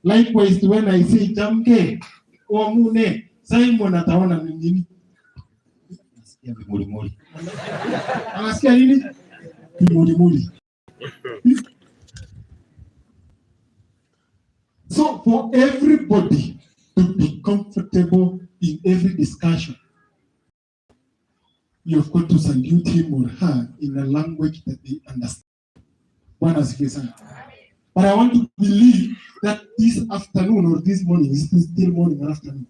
Likewise, when I say Jamke, Omune, Simon ataona nini? Nasikia vimuri. Anasikia nini? Vimuri. So for everybody to be comfortable in every discussion, you've got to salute him or her in a language that they understand. But I want to believe that this afternoon or this morning, is still morning or afternoon?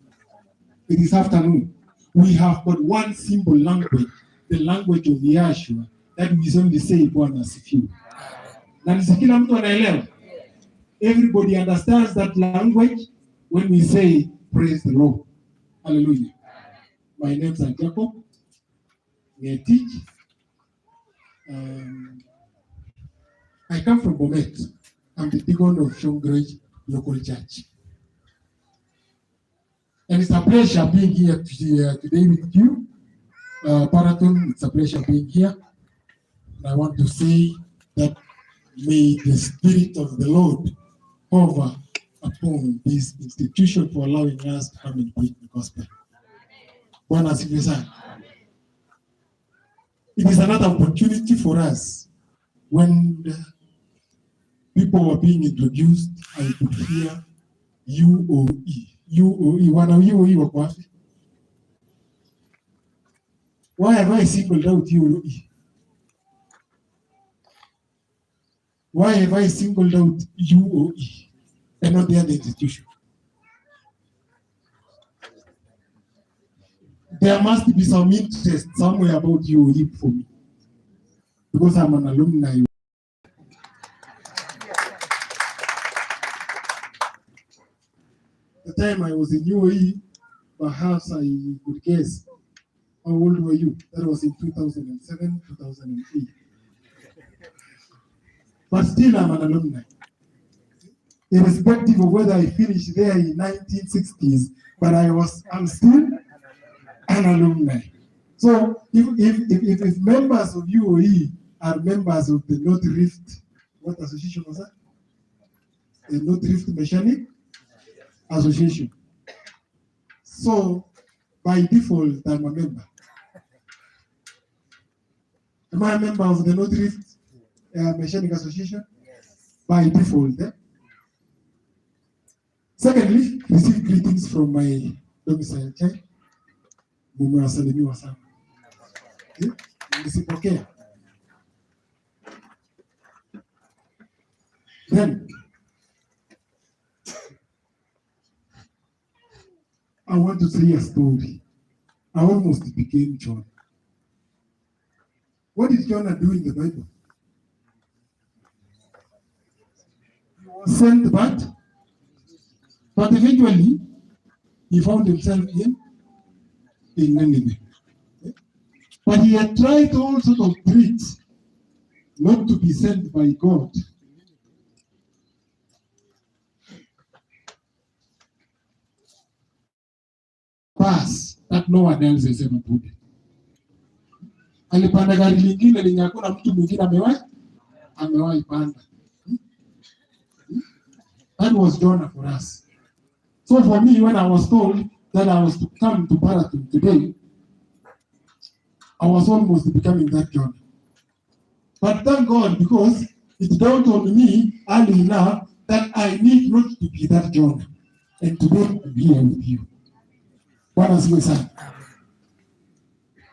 It is afternoon. We have got one simple language, the language of Yahshua, that we only say Bwana asifiwe. Na nisikila mtu anaelewa. Everybody understands that language when we say praise the Lord. Hallelujah. My name is Gedion Ngetich. I come from Bomet. I'm the deacon of Shongrej local church. And it's a pleasure being here today with you. Paraton, it's a pleasure being here. And I want to say that may the Spirit of the Lord hover upon this institution for allowing us to come and preach the gospel. Bwana asifiwe sana. It is another opportunity for us. When people were being introduced, I could hear UOE. UOE. Wana UOE wako wapi? Why have I singled out UOE? Why have I singled out UOE and not the other institution? There must be some interest somewhere about UOE for me, because I'm an alumni. The time I was in UOE, perhaps I would guess, how old were you? That was in 2007, 2008. But still, I'm an alumni. Irrespective of whether I finished there in 1960s, but I'm still an alumni. So if members of UOE are members of the North Rift, what association was that? The North Rift Mechanic Association. So by default, I'm a member. Am I a member of the North Rift Mechanic Association? Yes. By default. Secondly, receive greetings from my domicile church. Mumewasalimiwa sana. Nisipokea. Then, I want to say a story. I almost became John. What did Jonah do in the Bible? He was sent, but eventually he found himself in Nineveh. But he had tried all sorts of tricks not to be sent by God. Pass that no one else has ever put it. Alipanda gari lingine lenye hakuna mtu mwingine amewahi panda. That was Jonah for us. So for me, when I was told that I was to come to Paraton today, I was almost becoming that Jonah. But thank God, because it dawned on me early enough that I need not to be that Jonah. And today I'm here with you. Bwana asifiwe sana.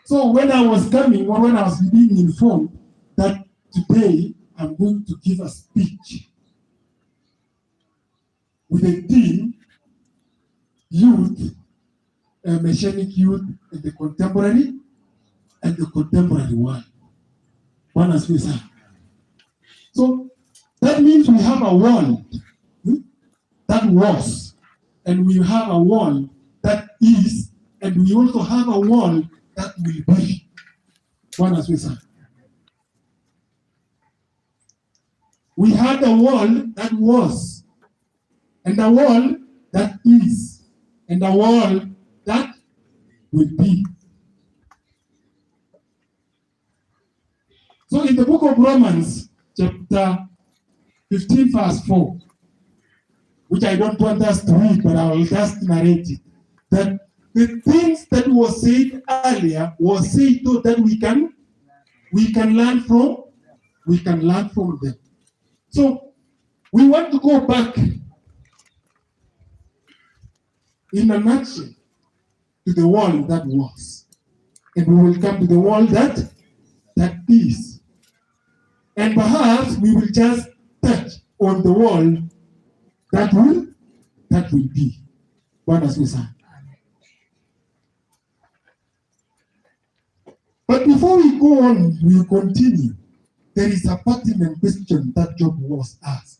So when I was coming, or when I was being informed that today I'm going to give a speech with a theme, youth, mechanic youth in the contemporary world. Bwana asifiwe sana. So that means we have a world that was, and we have a world that is, and we also have a world that will be. Bwana asifiwe sana. We had a world that was, and a world that is, and a world that will be. So in the book of Romans, chapter 15, verse 4, which I don't want us to read, but I will just narrate it. That the things that was said earlier was said so that we can learn from them. So we want to go back in a nutshell to the world that was, and we will come to the world that is, and perhaps we will just touch on the world that will be. Bwana asifiwe sana. But before we go on, we continue. There is a pertinent question that Job was asked.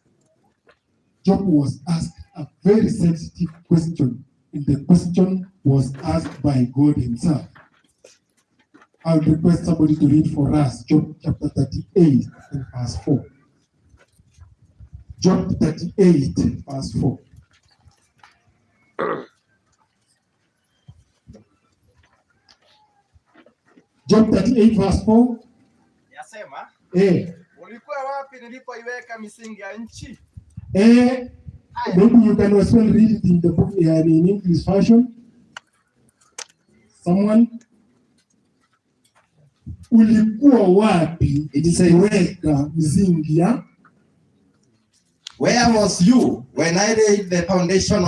Job was asked a very sensitive question, and the question was asked by God himself. I will request somebody to read for us Job chapter 38 and verse 4. Job 38 verse 4. Job 38 verse 4. Yasema, ulikuwa wapi nilipoiweka misingi ya nchi? Maybe you can as well read it in the book in English version. Someone, ulikuwa wapi nilipoiweka misingi ya? Where was you when I laid the foundation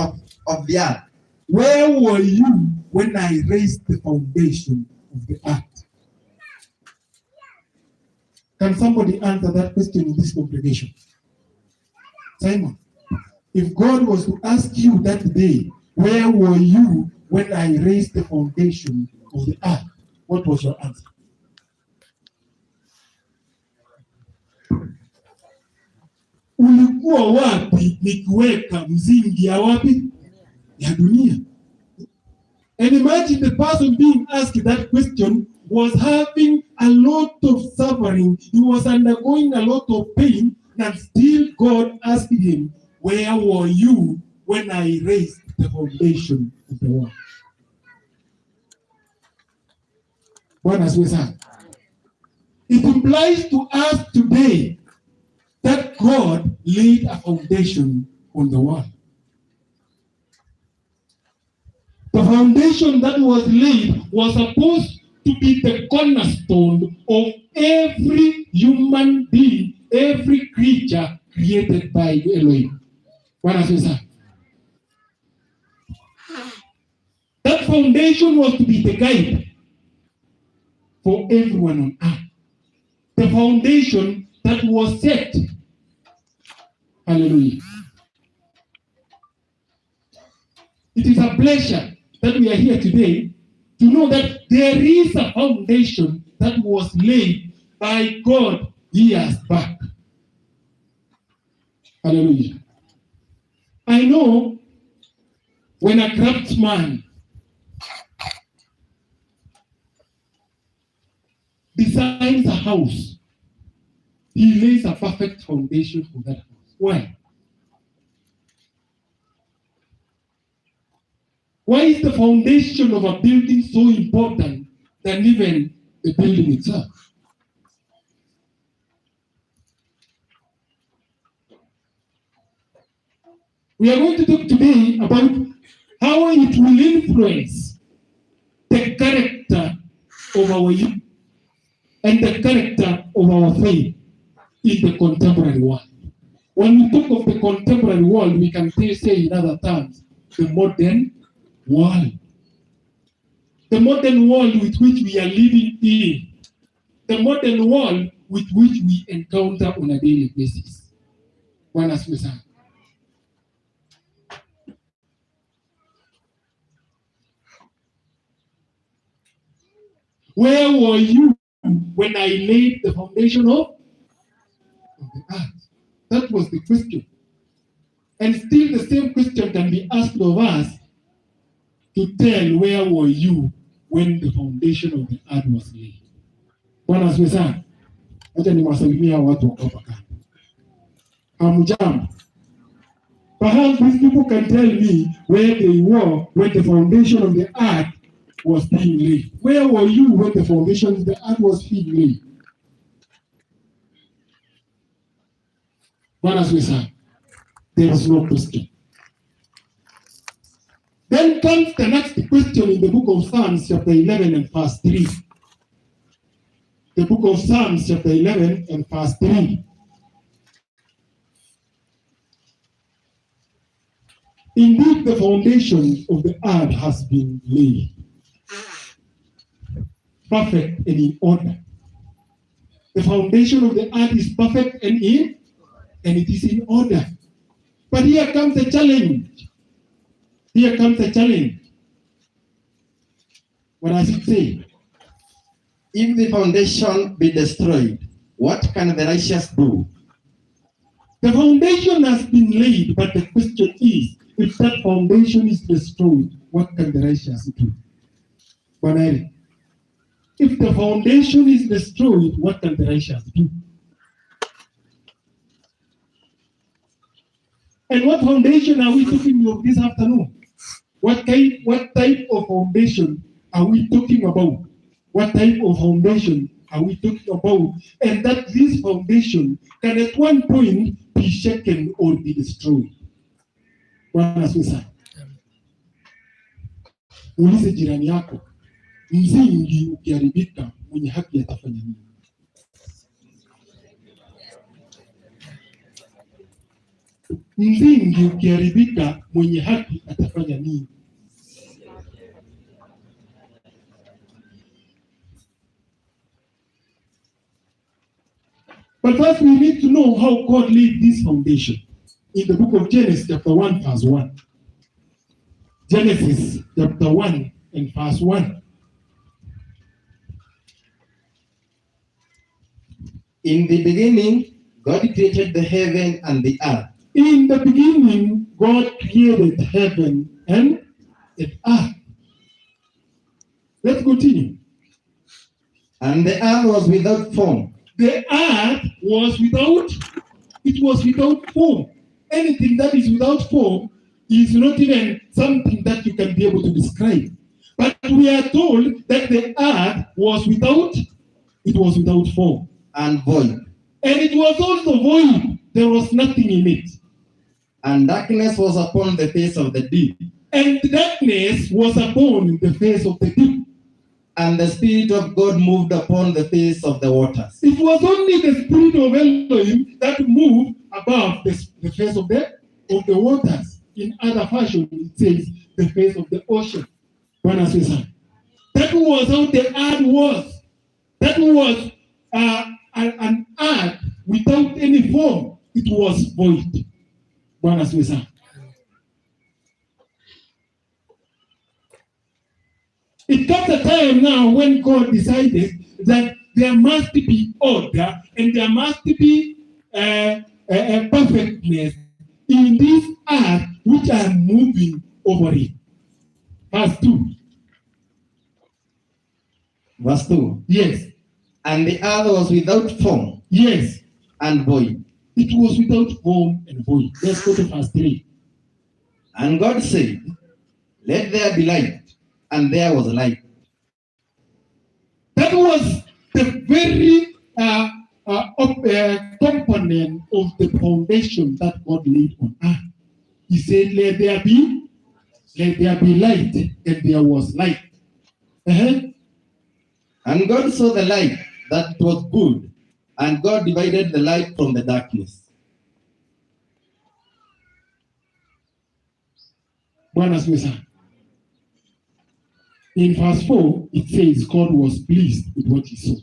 of the earth? Where were you when I raised the foundation of the earth? Can somebody answer that question in this congregation? Simon, if God was to ask you that day, where were you when I raised the foundation of the earth? What was your answer? Ulikuwa wapi nikiweka msingi ya wapi? Ya dunia. And imagine the person being asked that question was having a lot of suffering. He was undergoing a lot of pain, and still God asked him, where were you when I raised the foundation of the world? Bwana asifiwe sana. It implies to us today that God laid a foundation on the world. The foundation that was laid was supposed to be the cornerstone of every human being, every creature created by Elohim. That foundation was to be the guide for everyone on earth. The foundation that was set. Hallelujah. It is a pleasure that we are here today to know that there is a foundation that was laid by God years back. Hallelujah. I know when a craftsman designs a house, he lays a perfect foundation for that house. Why? Why is the foundation of a building so important than even the building itself? We are going to talk today about how it will influence the character of our youth and the character of our faith in the contemporary world. When we talk of the contemporary world, we can say in other terms, the modern world. The modern world with which we are living in. The modern world with which we encounter on a daily basis. Bwana asifiwe sana. Where were you when I laid the foundation of the earth? That was the question. And still the same question can be asked of us to tell where were you when the foundation of the earth was laid. Bwana asifiwe sana. Acha niwasalimia watu wako hapa kando. Hamjambo. Perhaps these people can tell me where they were when the foundation of the earth was being laid. Where were you when the foundation of the earth was being laid? Bwana asifiwe sana. There is no question. Then comes the next question in the book of Psalms, chapter 11 and verse 3. The book of Psalms, chapter 11 and verse 3. Indeed, the foundation of the earth has been laid, perfect and in order. The foundation of the earth is perfect and it is in order. But here comes a challenge. Here comes a challenge. What does it say? If the foundation be destroyed, what can the righteous do? The foundation has been laid, but the question is, if that foundation is destroyed, what can the righteous do? Banari. If the foundation is destroyed, what can the righteous do? And what foundation are we talking of this afternoon? What type of foundation are we talking about? What type of foundation are we talking about? And that this foundation can at one point be shaken or be destroyed. Bwana asifiwe sana. Ulize jirani yako, msingi ukiharibika, mwenye haki atafanya nini? Msingi ukiharibika, mwenye haki atafanya nini? But first we need to know how God laid this foundation. In the book of Genesis, chapter 1, verse 1. Genesis, chapter 1 and verse 1. In the beginning, God created the heaven and the earth. In the beginning, God created heaven and earth. Let's continue. And the earth was without form. The earth was without form. Anything that is without form is not even something that you can be able to describe. But we are told that the earth was without form. And void. And it was also void. There was nothing in it. And darkness was upon the face of the deep. And darkness was upon the face of the deep. And the Spirit of God moved upon the face of the waters. It was only the Spirit of Elohim that moved above the face of the waters. In other fashion, it says the face of the ocean. That was how the earth was. That was an earth without any form. It was void. It comes a time now when God decided that there must be order and there must be a perfectness in this earth which I am moving over it. Verse 2. Verse 2. Yes. And the earth was without form. Yes. And void. It was without form and void. Let's go to verse 3. And God said, let there be light. And there was light. That was the very component of the foundation that God laid on earth. He said, let there be light, and there was light. And God saw the light, that it was good, and God divided the light from the darkness. In verse 4, it says God was pleased with what he saw.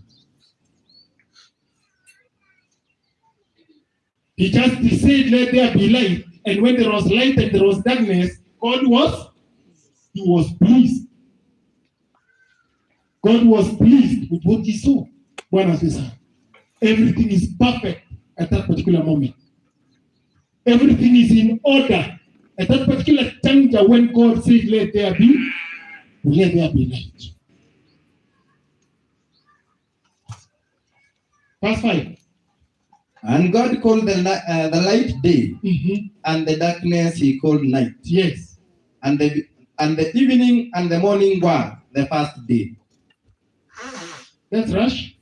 He just said, let there be light. And when there was light and there was darkness, God was pleased. God was pleased with what he saw. Everything is perfect at that particular moment. Everything is in order. At that particular juncture when God said, let there be light. Verse 5. And God called the light day, and the darkness he called night. Yes. And the evening and the morning were the first day. Let's rush.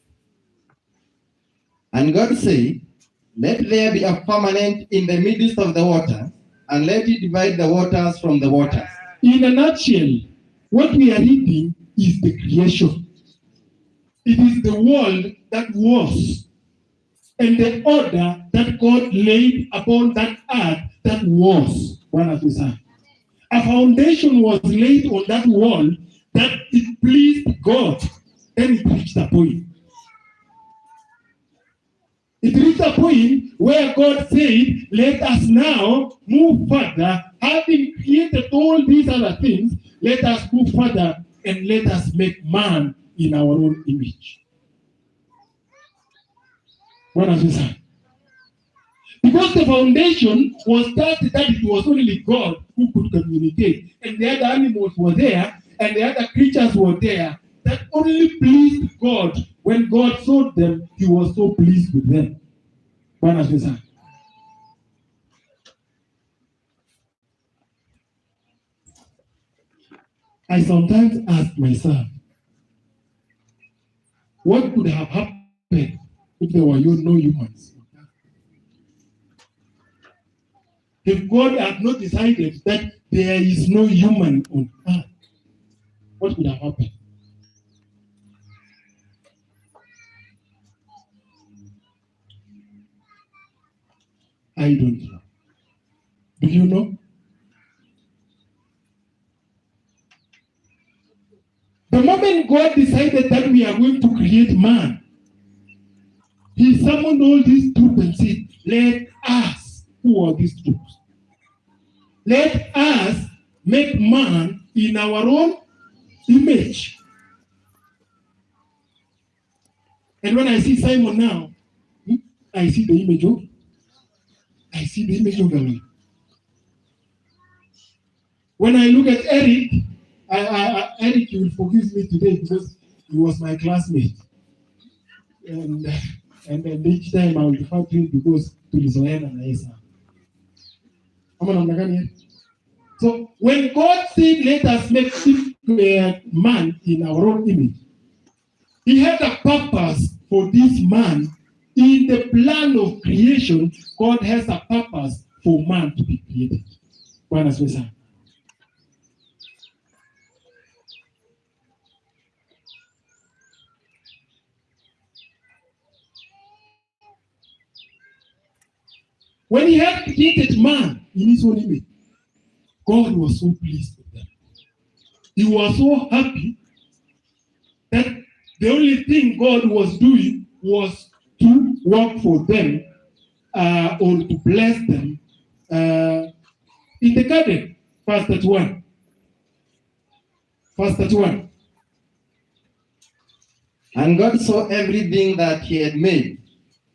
And God said, let there be a firmament in the midst of the water, and let it divide the waters from the waters. In a nutshell, what we are reading is the creation. It is the world that was, and the order that God laid upon that earth that was. A foundation was laid on that wall that it pleased God. Then it reached a point. It reached a point where God said, let us now move further. Having created all these other things, let us move further and let us make man in our own image. What does it say? Because the foundation was that it was only God who could communicate. And the other animals were there, and the other creatures were there. That only pleased God. When God saw them, he was so pleased with them. What does it say? I sometimes ask myself, what could have happened if there were no humans? If God had not decided that there is no human on earth, what would have happened? I don't know. Do you know? The moment God decided that we are going to create man, he summoned all these troops and said, let us, who are these troops? Let us make man in our own image. And when I see Simon now, I see the image of the Lord. When I look at Eric, Eric, you will forgive me today because he was my classmate. And each time I will refer to him because tulizoeana na Yesu. Ama namna gani? So when God said, let us make man in our own image, he had a purpose for this man. In the plan of creation, God has a purpose for man to be created. Bwana asifiwe sana. When he had created man in his own image, God was so pleased with them. He was so happy that the only thing God was doing was to work for them or to bless them in the garden. Verse 31. Verse 31. And God saw everything that he had made,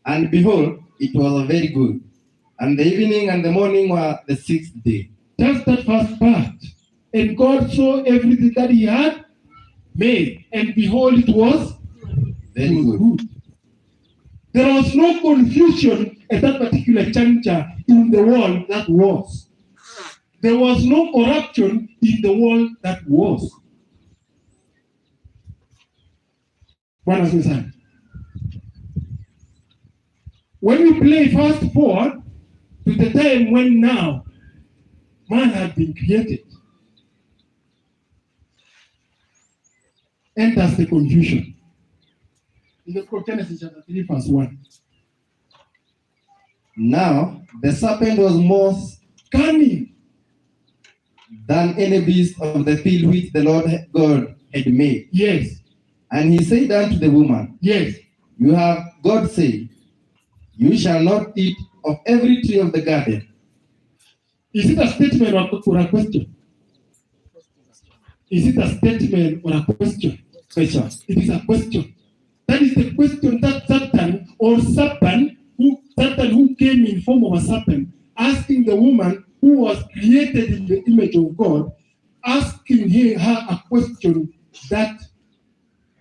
and behold, it was very good. And the evening and the morning were the sixth day. Just that first part. And God saw everything that he had made, and behold, it was very good. There was no confusion at that particular juncture in the world that was. There was no corruption in the world that was. Bwana asifiwe sana. When we play fast forward to the time when now man had been created, enters the confusion. In the book of Genesis chapter 3 verse 1. Now the serpent was more cunning than any beast of the field which the Lord God had made. Yes. And he said unto the woman, yes, you have God said, you shall not eat of every tree of the garden. Is it a statement or a question? Is it a statement or a question? Question. It is a question. That is the question that Satan who came in form of a serpent, asking the woman who was created in the image of God, asking her a question that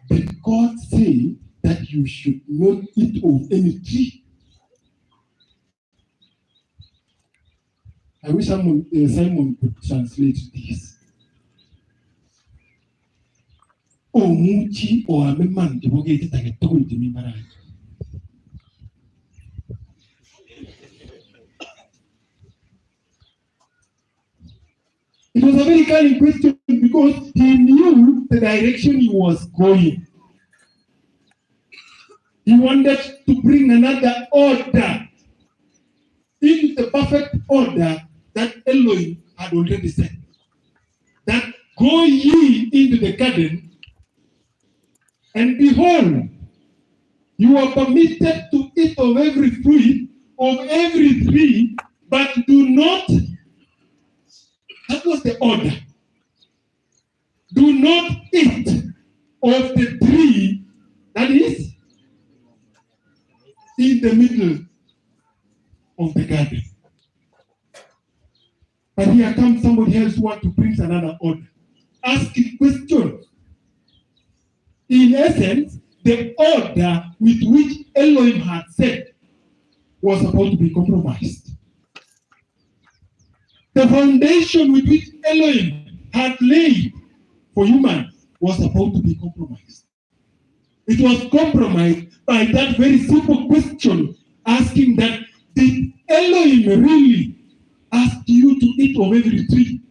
did God say that you should not eat of any tree? I wish Simon could translate this. Omuchi o ameman de boge iti tage tokun de mimara. It was a very cunning question because he knew the direction he was going. He wanted to bring another order into the perfect order that Elohim had already set. That go ye into the garden, and behold, you are permitted to eat of every fruit of every tree, but do not, that was the order. Do not eat of the tree that is in the middle of the garden. But here comes somebody else who wants to bring another order, asking questions. In essence, the order with which Elohim had set was about to be compromised. The foundation with which Elohim had laid for humans was about to be compromised. It was compromised by that very simple question, asking that, did Elohim really ask you to eat of every tree?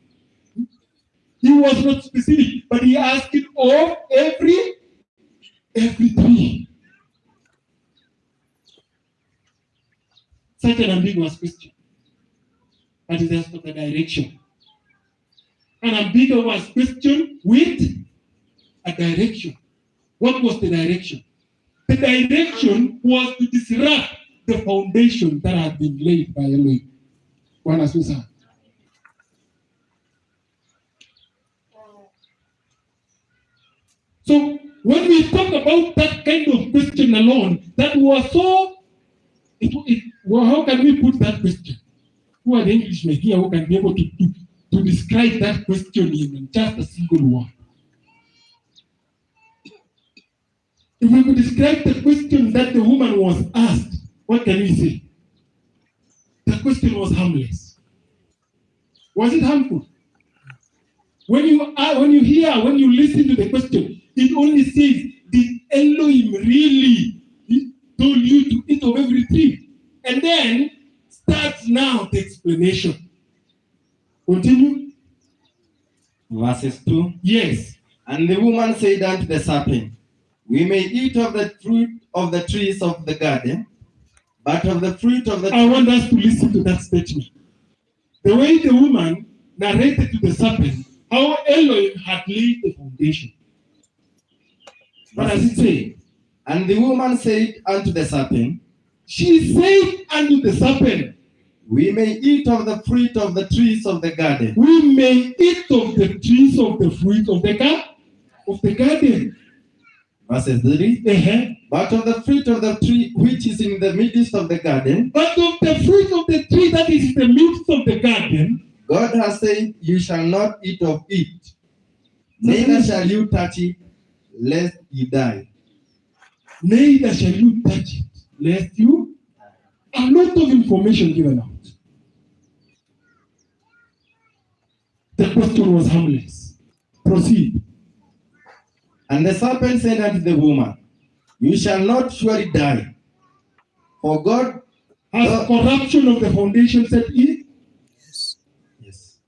He was not specific, but he asked it of every tree. Such an ambiguous question. But it has got a direction. An ambiguous question with a direction. What was the direction? The direction was to disrupt the foundation that had been laid by Elohim. Bwana asifiwe sana. So when we talk about that kind of question alone, that was so, well, how can we put that question? Who are the Englishmen here who can be able to describe that question in just a single word? If we could describe the question that the woman was asked, what can we say? The question was harmless. Was it harmful? When you listen to the question, it only says, did Elohim really told you to eat of every tree? And then starts now the explanation. Continue. Verses 2. Yes. And the woman said unto the serpent, we may eat of the fruit of the trees of the garden, but of the fruit of the... I want us to listen to that statement. The way the woman narrated to the serpent how Elohim had laid the foundation. What does it say? And the woman said unto the serpent, she said unto the serpent, we may eat of the fruit of the trees of the garden. We may eat of the trees of the fruit of the garden. Verses 3. But of the fruit of the tree which is in the midst of the garden. But of the fruit of the tree that is in the midst of the garden. God has said, you shall not eat of it, neither shall you touch it, lest you die. Neither shall you touch it, lest you... A lot of information given out. The question was harmless. Proceed. And the serpent said unto the woman, you shall not surely die, for God has corruption of the foundation set in. Yes.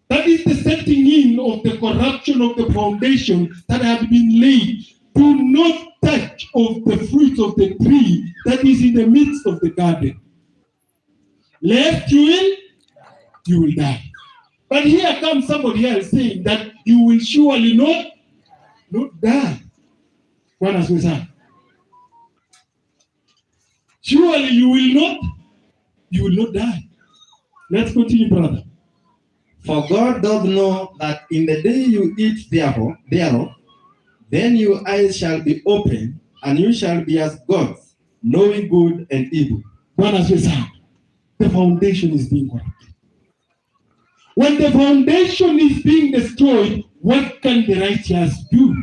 That is the setting in of the corruption of the foundation that had been laid. Do not touch of the fruit of the tree that is in the midst of the garden. Lest you will die. But here comes somebody else saying that you will surely not die. What has we said? Surely you will not die. Let's continue, brother. For God doth know that in the day you eat thereof, then your eyes shall be opened, and you shall be as gods, knowing good and evil. What has we said? The foundation is being corrupted. When the foundation is being destroyed, what can the righteous do?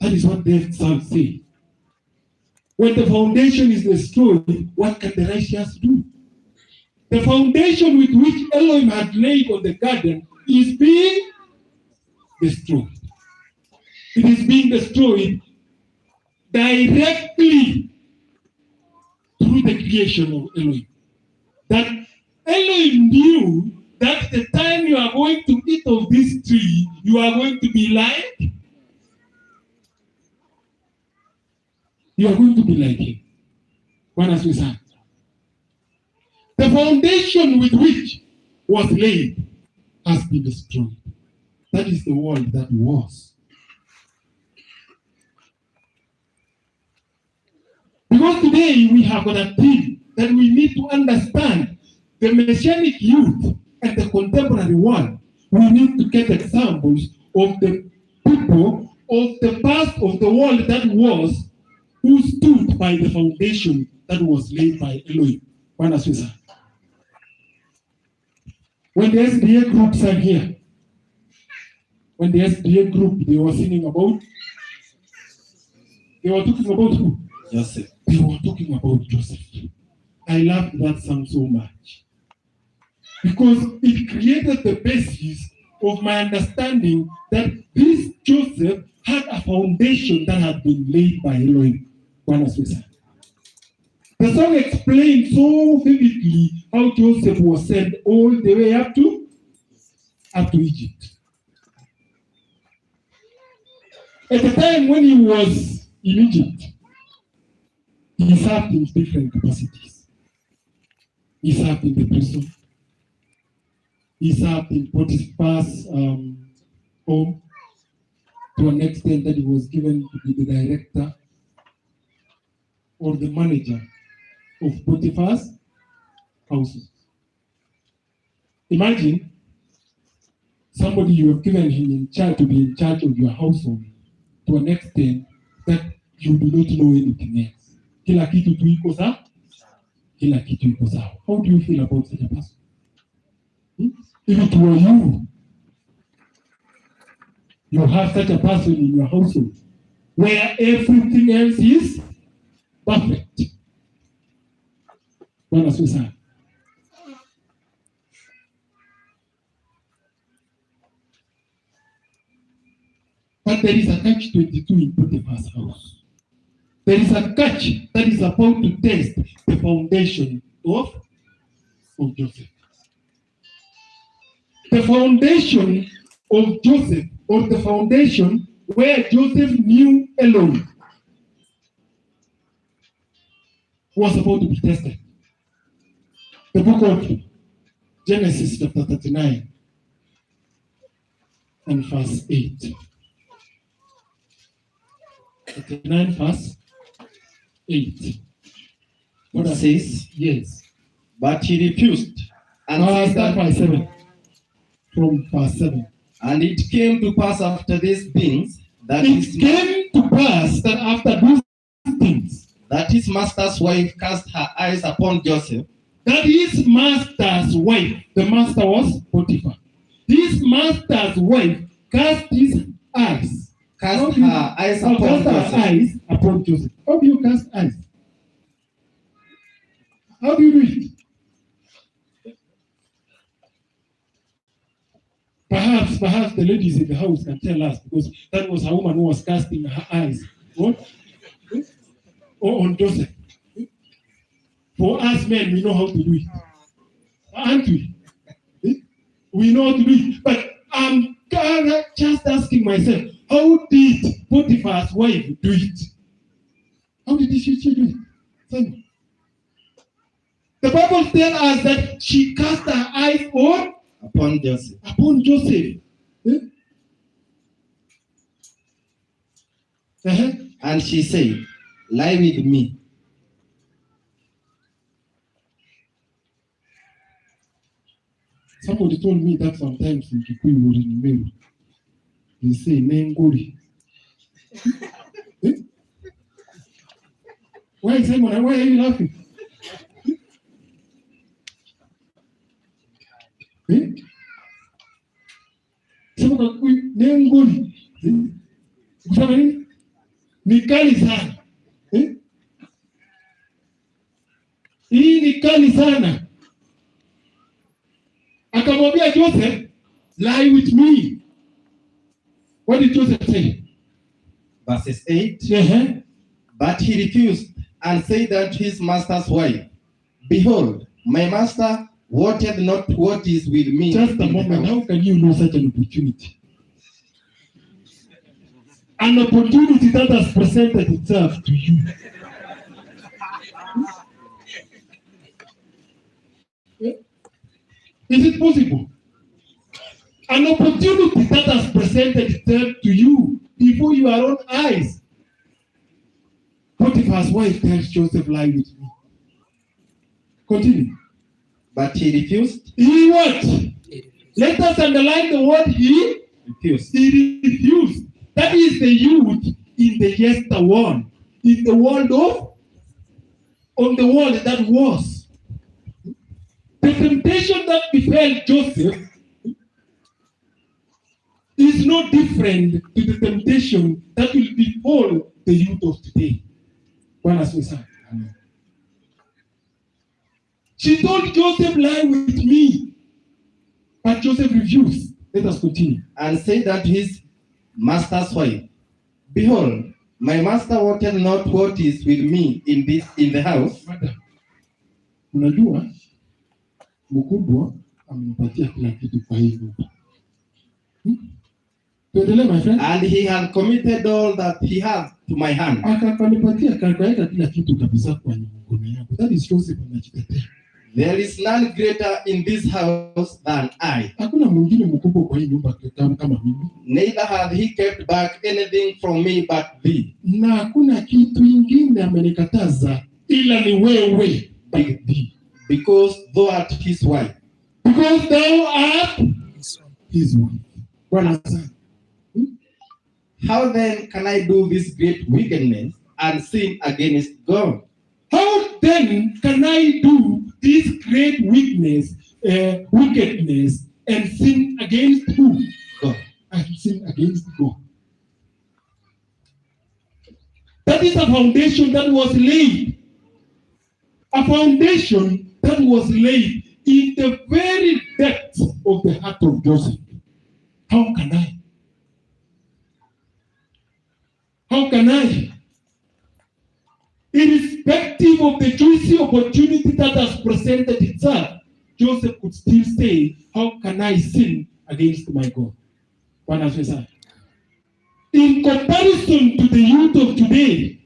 That is what the Psalm says. When the foundation is destroyed, what can the righteous do? The foundation with which Elohim had laid on the garden is being destroyed. It is being destroyed directly through the creation of Elohim. That Elohim knew that the time eat of this tree, you are going to be like, you are going to be like him. Bwana asifiwe sana. The foundation with which was laid has been destroyed. That is the world that was. Because today we have got a thing that we need to understand the Messianic youth and the contemporary world. We need to get examples of the people of the past of the world that was, who stood by the foundation that was laid by Elohim. Bwana asifiwe sana. When the SDA group sang here, when the SDA group, they were singing about, they were talking about who? Joseph. They were talking about Joseph. I loved that song so much because it created the basis of my understanding that this Joseph had a foundation that had been laid by Elohim. Bwana asifiwe sana. The song explains so vividly how Joseph was sent all the way up to Egypt. At the time when he was in Egypt, he served in different capacities. He served in the prison. He served in Potiphar's home to an extent that he was given to be the director or the manager of Potiphar's houses. Imagine somebody you have given him in charge to be in charge of your household to an extent that you do not know anything else. Kila kitu tu iko sawa. Kila kitu iko sawa. How do you feel about such a person? If it were you have such a person in your household where everything else is perfect. Bwana asifiwe sana. But there is a catch-22 in Potiphar's house. There is a catch that is about to test the foundation of Joseph. The foundation of Joseph, or the foundation where Joseph knew alone, was about to be tested. The book of Genesis chapter 39 and verse 8. 39 verse 8. What it says? Yes. But he refused and said that verse 7. From verse 7. And it came to pass after these things that that his master's wife cast her eyes upon Joseph. That his master's wife, the master was Potiphar. His master's wife cast her eyes upon Joseph. How do you cast eyes? How do you do it? Perhaps the ladies in the house can tell us, because that was a woman who was casting her eyes on Joseph. For us men, we know how to do it. Aren't we? We know how to do it. But I'm just asking myself, how did Potiphar's wife do it? How did she do it? Tell me. The Bible tells us that she cast her eyes upon Joseph. And she said, lie with me. Somebody told me that sometimes in Kikuyu or in Meru, they say Nengori. Why, Simon? Why are you laughing? Nengori. Kusema nini? Ni kali sana. Hii ni kali sana. Akamwambia Joseph, lie with me. What did Joseph say? Verses 8. But he refused and said unto his master's wife, behold, my master wotteth not what is with me. Just a in the moment. house. How can you lose such an opportunity? An opportunity that has presented itself to you. Is it possible? An opportunity that has presented itself to you before your own eyes. Potiphar's wife tells Joseph, lie with me. Continue. But he refused. He what? Let us underline the word he Refused. He refused. That is the youth in the yester world. In the world on the world that was. The temptation that befell Joseph is no different to the temptation that will befall the youth of today. She told Joseph, lie with me. But Joseph refused. Let us continue. And said unto his master's wife, behold, my master wotteth not what is with me in the house. Madam, unajua mkubwa amempatia kila kitu kwa hii nyumba. Tuendelee, my friend. And he had committed all that he had to my hand. Akanipatia kaweka kila kitu kabisa kwa mikono yangu. That is Joseph anajitetea. There is none greater in this house than I. Hakuna mwingine mkubwa kwa hii nyumba kama mimi. Neither hath he kept back anything from me but thee. Na hakuna kitu ingine amenikataza ila ni wewe, but thee. Because thou art his wife. Because thou art his wife. Bwana sana. How then can I do this great wickedness and sin against God? How then can I do this great wickedness and sin against who? God. And sin against God. That is a foundation that was laid. A foundation that was laid in the very depths of the heart of Joseph. How can I? How can I? Irrespective of the juicy opportunity that has presented itself, Joseph could still say, how can I sin against my God? In comparison to the youth of today,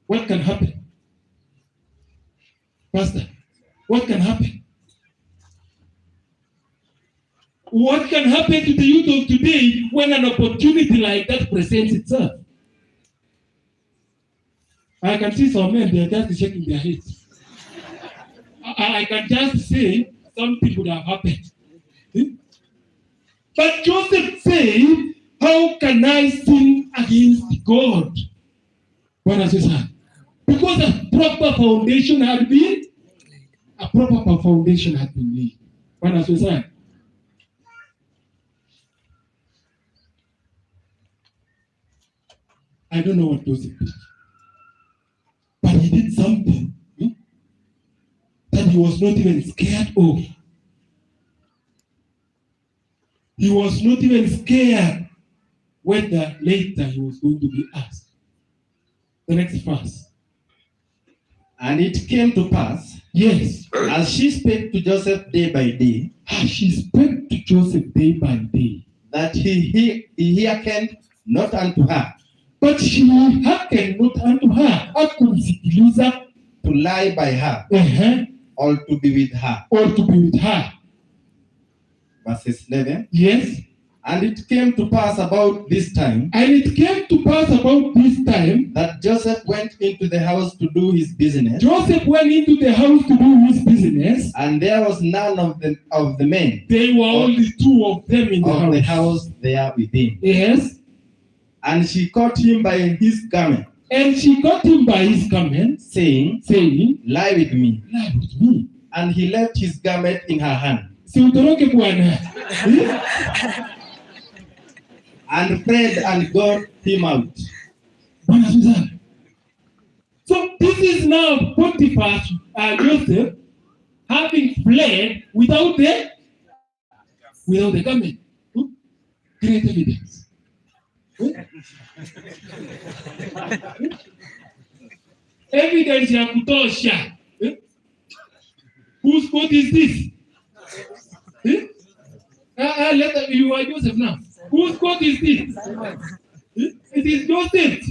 what can happen? Pastor, what can happen? What can happen to the youth of today when an opportunity like that presents itself? I can see some men, they are just shaking their heads. I can just say something would have happened. But Joseph said, how can I sin against God? What does he say? Because a proper foundation had been laid. What does he say? I don't know what Joseph did. But he did something that he was not even scared of. He was not even scared whether later he was going to be asked. The next verse. And it came to pass, yes, as she spake to Joseph day by day, as she spake to Joseph day by day, that he hearkened not unto her, but she hearkened not unto her. Hakumsikiliza, to lie by her, or to be with her. Verses 11. Yes. And it came to pass about this time, that Joseph went into the house to do his business. And there was none of the men. There were only two of them in the house there within. Yes. And she caught him by his garment. Saying, lie with me. And he left his garment in her hand. And prayed and got him out. So this is now Potiphar's Joseph having fled without the garment. Great evidence. Evidence ya kutosha Whose coat is this? You are Joseph now. Whose coat is this? It is Joseph.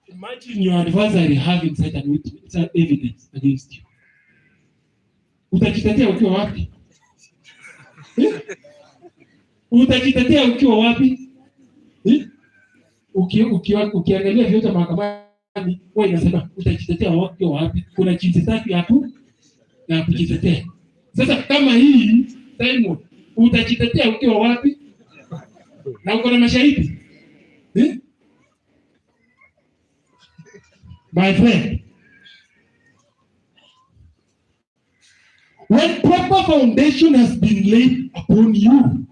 Imagine your adversary having such an evidence against you. Utajitetea ukiwa wapi? Utajitetea ukiwa wapi? Ukiangalia vyote mahakamani, wewe unasema utajitetea ukiwa wapi? Kuna jinsi tatu hapo na kujitetea. Sasa kama hii Simon, utajitetea ukiwa wapi? Na uko na mashahidi? My friend, when proper foundation has been laid upon you,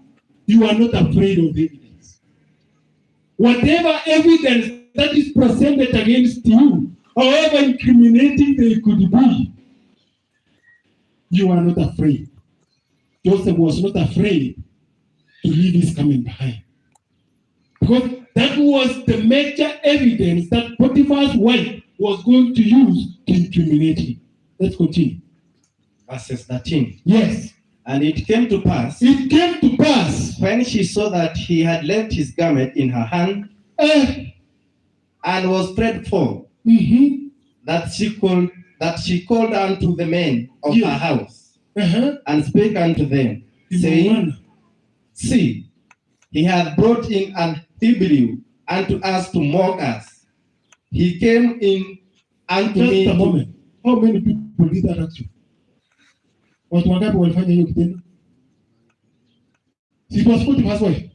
you are not afraid of evidence. Whatever evidence that is presented against you, however incriminating they could be, you are not afraid. Joseph was not afraid to leave his coming behind. Because that was the major evidence that Potiphar's wife was going to use to incriminate him. Let's continue. Verses 13. Yes. And it came to pass. It came to pass. When she saw that he had left his garment in her hand and was spread forth, that she called unto the men of her house and spake unto them, saying, See, he hath brought in an Hebrew unto us to mock us. He came in unto me. Just a moment. How many people did that actually? Watu wangapi walifanya hiyo kitendo? It was Potiphar's wife.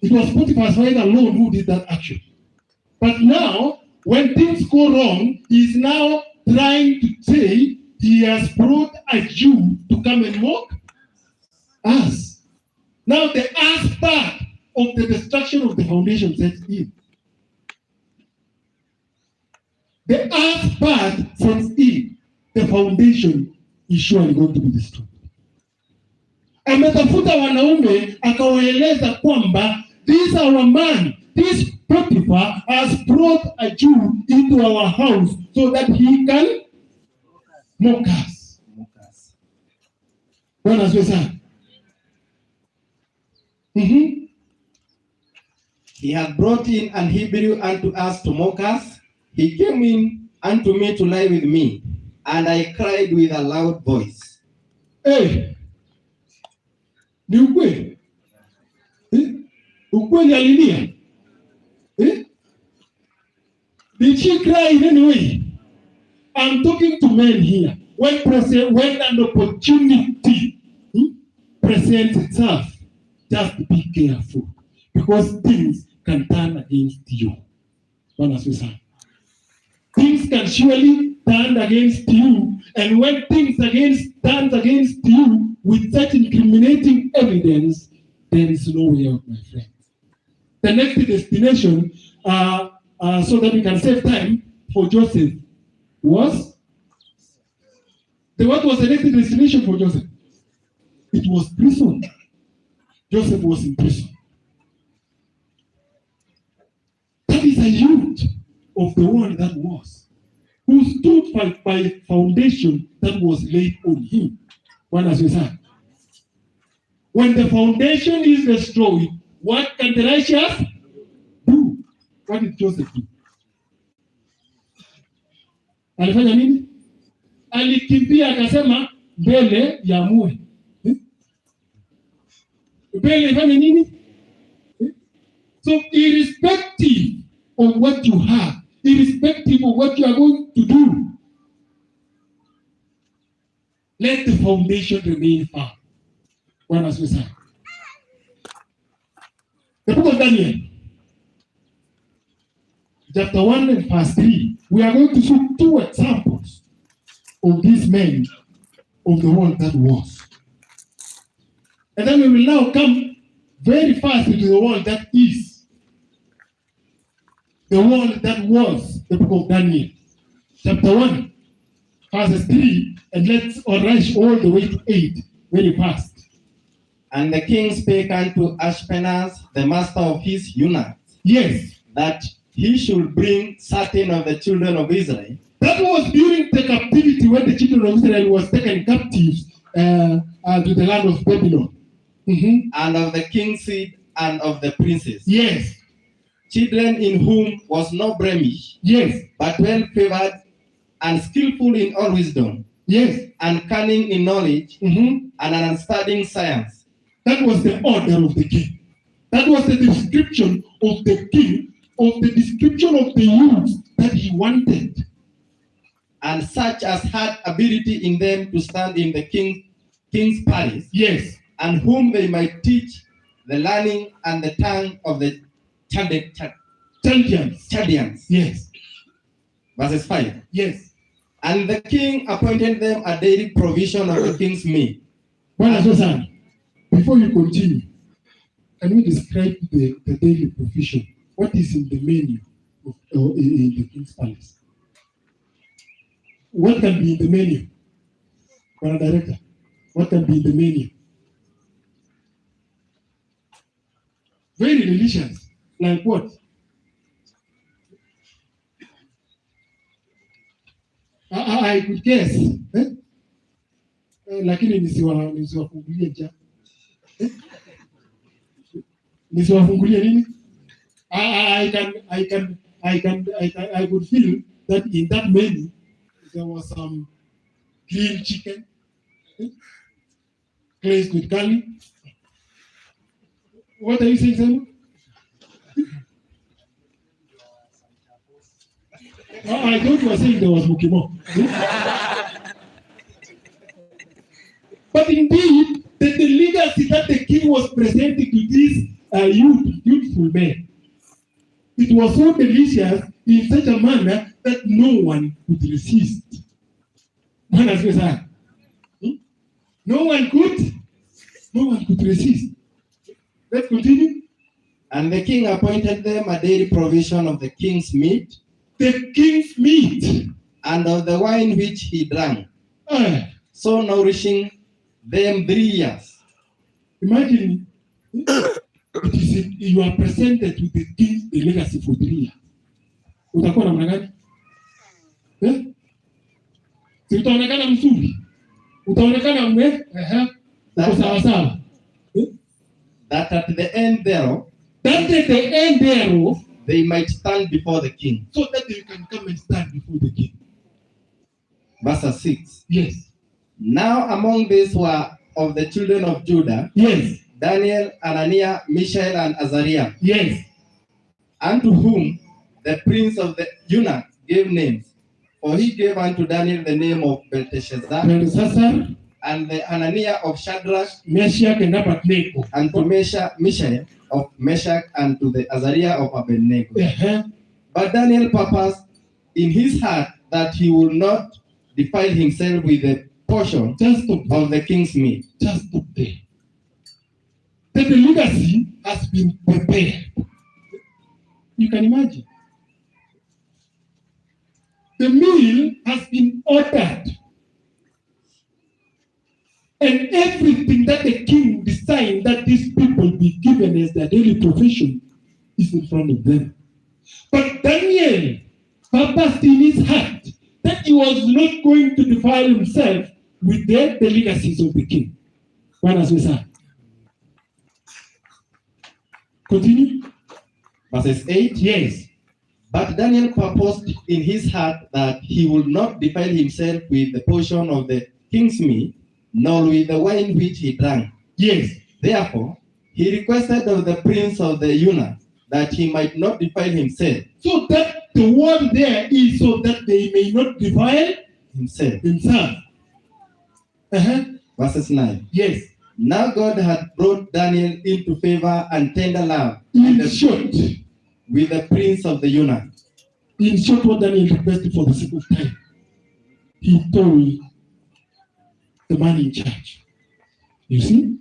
It was Potiphar's wife alone who did that action. But now, when things go wrong, he is now trying to say he has brought a Jew to come and mock us. Now the us part of the destruction of the foundation sets in. The earth part sets in. The foundation is surely going to be destroyed. Ametafuta wanaume akawaeleza kwamba this our man, this Potiphar has brought a Jew into our house so that he can mock us. Bwana asifiwe sana. He had brought in an Hebrew unto us to mock us. He came in unto me to lie with me, and I cried with a loud voice. Hey, ni ukweli? Ukweli alilia? Did she cry in any way? I'm talking to men here. When an opportunity presents itself, just be careful, because things can turn against you. Things can surely turn against you, and when things turn against you with such incriminating evidence, there is no way out, my friend. The next destination, so that we can save time for Joseph, was what was the next destination for Joseph? It was prison. Joseph was in prison. That is a youth of the one that was, who stood by a foundation that was laid on him. When the foundation is destroyed, what can the righteous do? What did Joseph do? Alifanya nini? Alikimbia akasema mbele ya muwe. Mbele ifanye nini? So irrespective of what you have, irrespective of what you are going to do, let the foundation remain firm. Bwana asifiwe sana. The book of Daniel, chapter 1 and verse 3, we are going to see two examples of these men of the world that was. And then we will now come very fast into the world that is. The world that was, the book of Daniel, chapter 1, verses 3, and let's rush all the way to 8 very fast. And the king spake unto Ashpenaz, the master of his eunuchs, Yes. that he should bring certain of the children of Israel. That was during the captivity when the children of Israel was taken captives to the land of Babylon. Mm-hmm. And of the king's seed and of the princes. Yes. Children in whom was no blemish, Yes. but well favored and skillful in all wisdom. Yes. And cunning in knowledge, Mm-hmm. and understanding science. That was the order of the king. That was the description of the king, of the description of the youth that he wanted. And such as had ability in them to stand in the king's palace. Yes. And whom they might teach the learning and the tongue of the Chaldeans. Yes. Verses 5. Yes. And the king appointed them a daily provision of the king's meat. Before you continue, can we describe the daily provision? What is in the menu in the king's palace? What can be in the menu? Director, what can be in the menu? Very delicious. Like what? I could guess. Lakini nisiwafungulie ja. Nisiwafungulie nini? I could feel that in that menu there was some grilled chicken, glazed with garlic. What are you saying, Simon? I thought you were saying there was mukimo. But indeed, the legacy that the king was presenting to these youthful men, it was so delicious in such a manner that no one could resist. No one could resist. Let's continue. And the king appointed them a daily provision of the king's meat. The king's meat. And of the wine which he drank. So nourishing them 3 years. Imagine you are presented with the king's legacy for 3 years. Utakuwa namna gani? Si utaonekana mzuri. Utaonekana sawa sawa. That at the end thereof, they might stand before the king. So that they can come and stand before the king. Verse 6. Yes. Now among these were of the children of Judah. Yes. Daniel, Ananiah, Mishael, and Azariah. Yes. Unto whom the prince of the eunuchs gave names. For he gave unto Daniel the name of Belteshazzar. And the Ananiah of Shadrach, Meshach, and Abednego. And to Mishael of Meshach, and to the Azariah of Abednego. But Daniel purposed in his heart that he would not defile himself with the portion of the king's meat. Just stop there. That the legacy has been prepared. You can imagine. The meal has been ordered. And everything that the king designed that these people be given as their daily provision is in front of them. But Daniel purposed in his heart that he was not going to defile himself with the legacies of the king. What does we say? Continue. Verses 8. Yes. But Daniel purposed in his heart that he would not defile himself with the portion of the king's meat, nor with the wine which he drank. Yes. Therefore, he requested of the prince of the eunuchs that he might not defile himself. So that the word there is so that they may not defile himself. Verses 9. Yes. Now God had brought Daniel into favor and tender love. In short, with the prince of the eunuchs. In short, what Daniel requested for the sake of time, he told the man in charge, you see,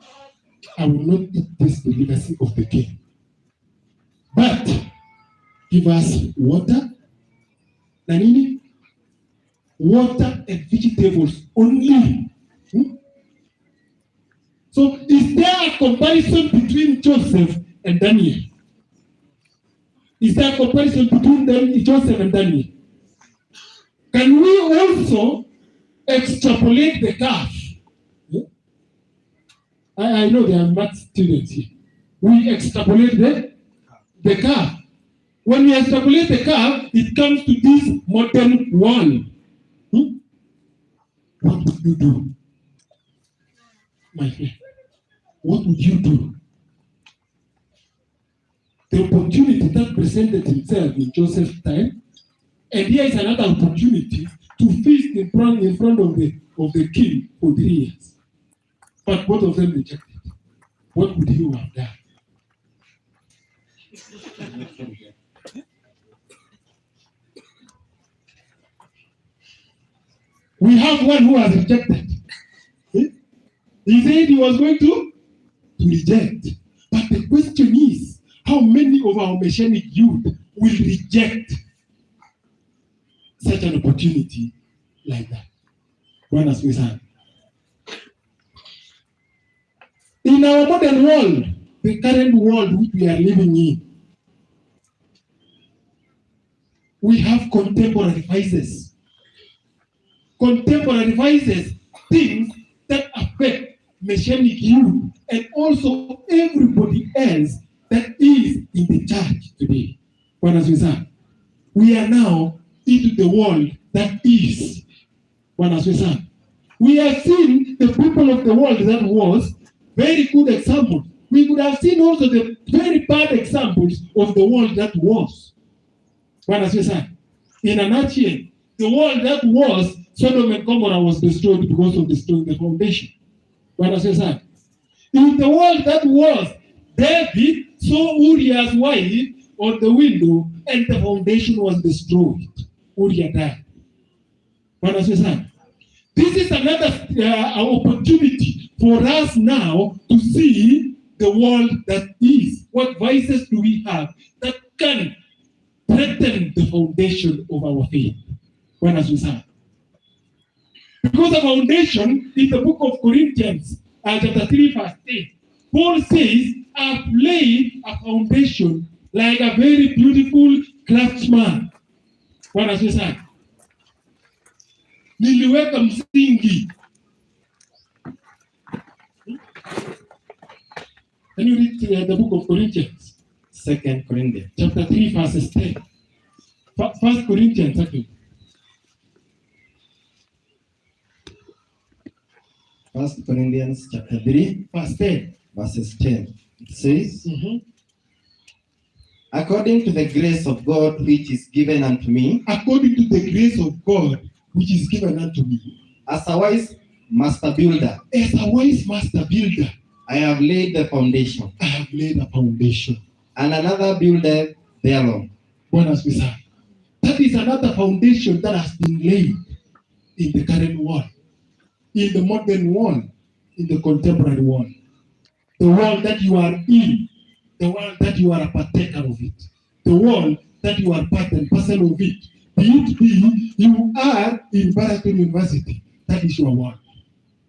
I will not eat this the legacy of the king, but give us water, water and vegetables only. So is there a comparison between Joseph and Daniel? Is there a comparison between Joseph and Daniel? Can we also extrapolate the calf? Yeah? I know there are math students here. We extrapolate the calf. When we extrapolate the calf, it comes to this modern world. What would you do, my friend? What would you do? The opportunity that presented itself in Joseph's time, and here is another opportunity to feast in front of the king for 3 years. But both of them rejected. What would you have done? We have one who has rejected. He said he was going to reject. But the question is, how many of our Messianic youth will reject such an opportunity like that? One as we said. In our modern world, the current world which we are living in, we have contemporary vices. Contemporary vices, things that affect Messianic youth and also everybody else that is in the church today. What as we said, we are now into the world that is. What as we said, we have seen the people of the world that was very good examples. We could have seen also the very bad examples of the world that was. What as we said, in a nutshell, the world that was, Sodom and Gomorrah was destroyed because of destroying the foundation. What as we said, in the world that was, David saw Uriah's wife on the window and the foundation was destroyed. Uriah died. What as we said, this is another opportunity for us now to see the world that is. What vices do we have that can threaten the foundation of our faith? What as we said, because the foundation in the book of Corinthians, chapter 3, verse 8, Paul says, I've laid a foundation like a very beautiful craftsman. What as we said, niliweka msingi. Can you read the book of Corinthians? 2 Corinthians. Chapter 3, verses 10. 1 Corinthians, actually. 1 Corinthians chapter 3, Verse 10. verses 10. It says, according to the grace of God which is given unto me, according to the grace of God which is given unto me, as a wise master builder, as a wise master builder, I have laid the foundation, I have laid a foundation, and another builder thereon. What has been said? That is another foundation that has been laid in the current world, in the modern world, in the contemporary world. The world that you are in, the world that you are a partaker of it, the world that you are part and parcel of it. Be it be you are in Baraton University, that is your world.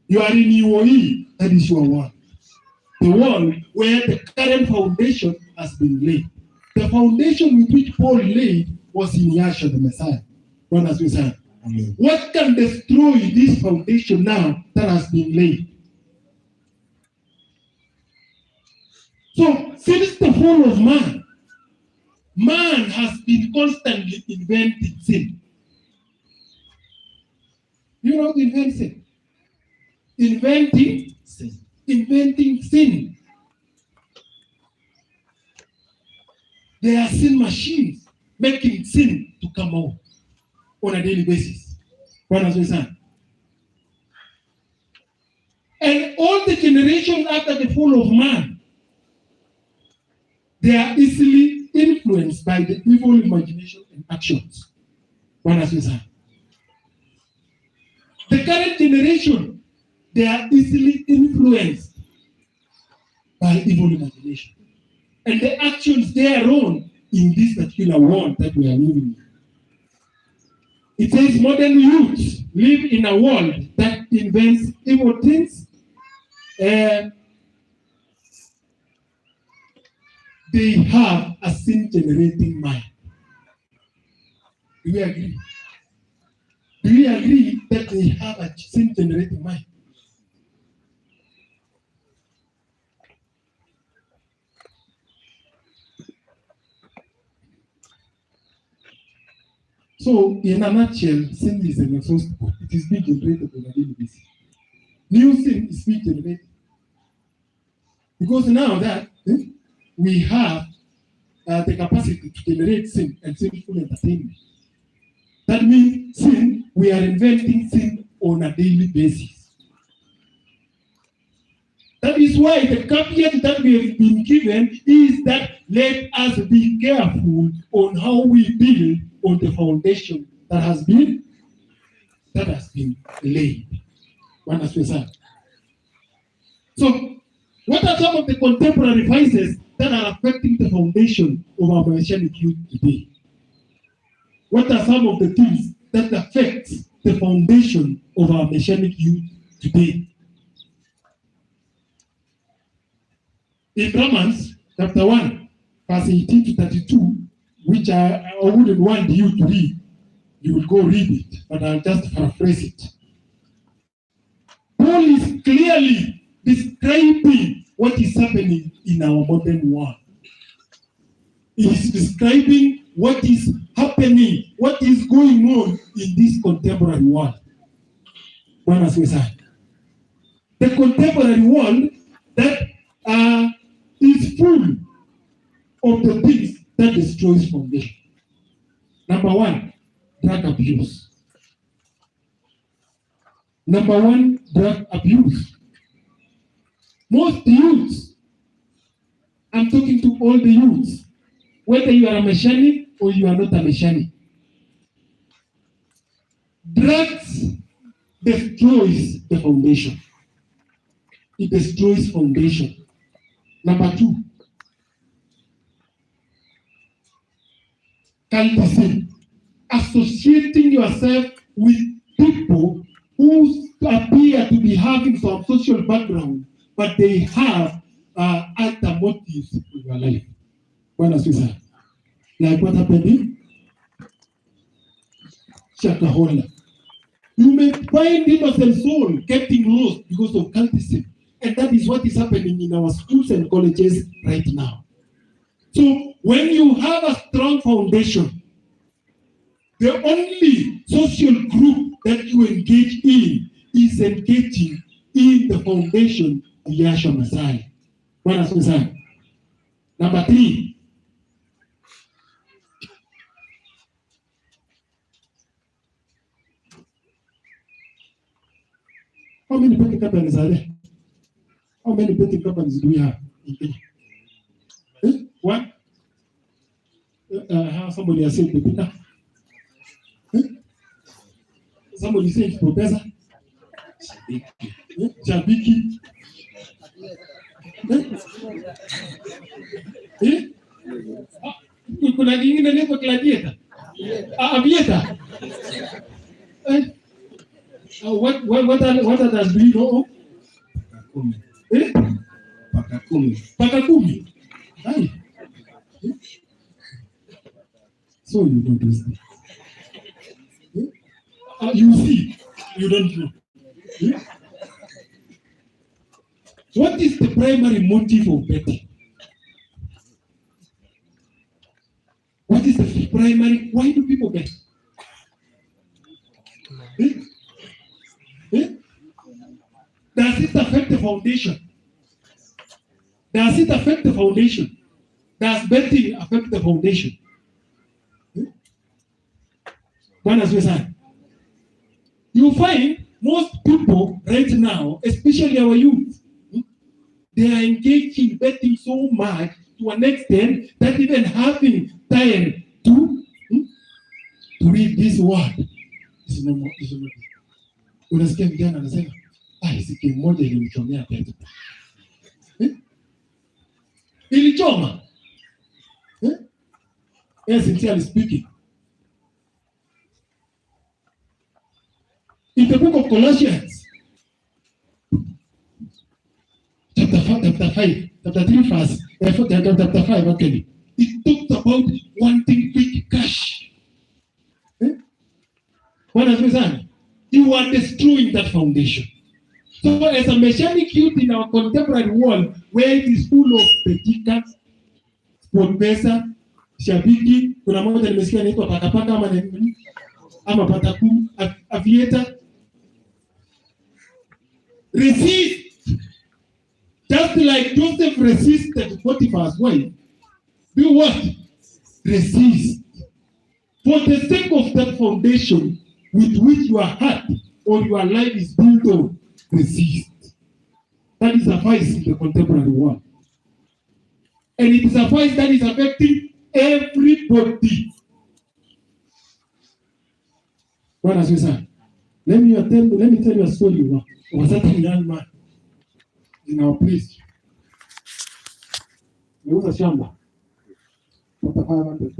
You are in UOE, that is your world. The world where the current foundation has been laid. The foundation with which Paul laid was in Yahshua the Messiah. What has been said? Amen. What can destroy this foundation now that has been laid? So, since the fall of man, man has been constantly inventing sin. You know, invent sin. Inventing sin. There are sin machines making sin to come out on a daily basis. What has been said? And all the generations after the fall of man, they are easily influenced by the evil imagination and actions. What has been said? The current generation, they are easily influenced by evil imagination and the actions thereon in this particular world that we are living in. It says modern youths live in a world that invents evil things they have a sin-generating mind. Do we agree? Do we agree that they have a sin-generating mind? So, in a nutshell, sin is inexhaustible. It is being generated on a daily basis. New sin is being generated. Because now that we have the capacity to generate sin and sinful entertainment. That means sin, we are inventing sin on a daily basis. That is why the caveat that we have been given is that let us be careful on how we build on the foundation that has been laid. So, what are some of the contemporary vices that are affecting the foundation of our Messianic youth today? What are some of the things that affect the foundation of our Messianic youth today? In Romans chapter 1, verse 18 to 32, which I wouldn't want you to read, you will go read it, but I'll just paraphrase it. Paul is clearly describing what is happening in our modern world. He is describing what is happening, what is going on in this contemporary world. The contemporary world that is full of the things that destroys foundation. Number one, drug abuse. Number one, drug abuse. Most youths, I'm talking to all the youths, whether you are a mechanic or you are not a mechanic. Drugs destroys the foundation. It destroys foundation. Number two, cultism. Associating yourself with people who appear to be having some social background, but they have other motives in your life. Like what happened in Shakahola. You may find innocent soul getting lost because of cultism. And that is what is happening in our schools and colleges right now. So when you have a strong foundation, the only social group that you engage in is engaging in the foundation of Yahshua Messiah. Number three, how many petty companies are there? How many petty companies do we have in Kenya? One? Somebody has said petty. Somebody said professor. Shabiki. Kuna kingine leo gladiator. Aviator. What does do you know? Pakakumi. Hi. So you don't do this. You see, you don't know. What is the primary motive of betting? What is the primary? Why do people bet? Does it affect the foundation? Does it affect the foundation? Does betting affect the foundation? You find most people right now, especially our youth, they are engaged in betting so much to an extent that even having time to read this word is no more. Unasikia vijana anasema siku moja ilinichomea pete. Ilichoma. Sincerely speaking. In the book of Colossians, chapter 5, chapter 3 verse, chapter 5 actually. It talks about wanting quick cash. What does it say? You are destroying that foundation. So as a mechanic youth in our contemporary world, where it is full of betika, sportpesa, shabiki, kuna moja nimesikia inaitwa pakapaka ama pataku, aviator. Resist. Just like Joseph resisted Potiphar's wife, do what? Resist. For the sake of that foundation with which your heart or your life is built on, resist. That is a vice in the contemporary world. And it is a vice that is affecting everybody. What has you said? Let me tell you a story of a certain young man in our place. He was a shamba. 500,000.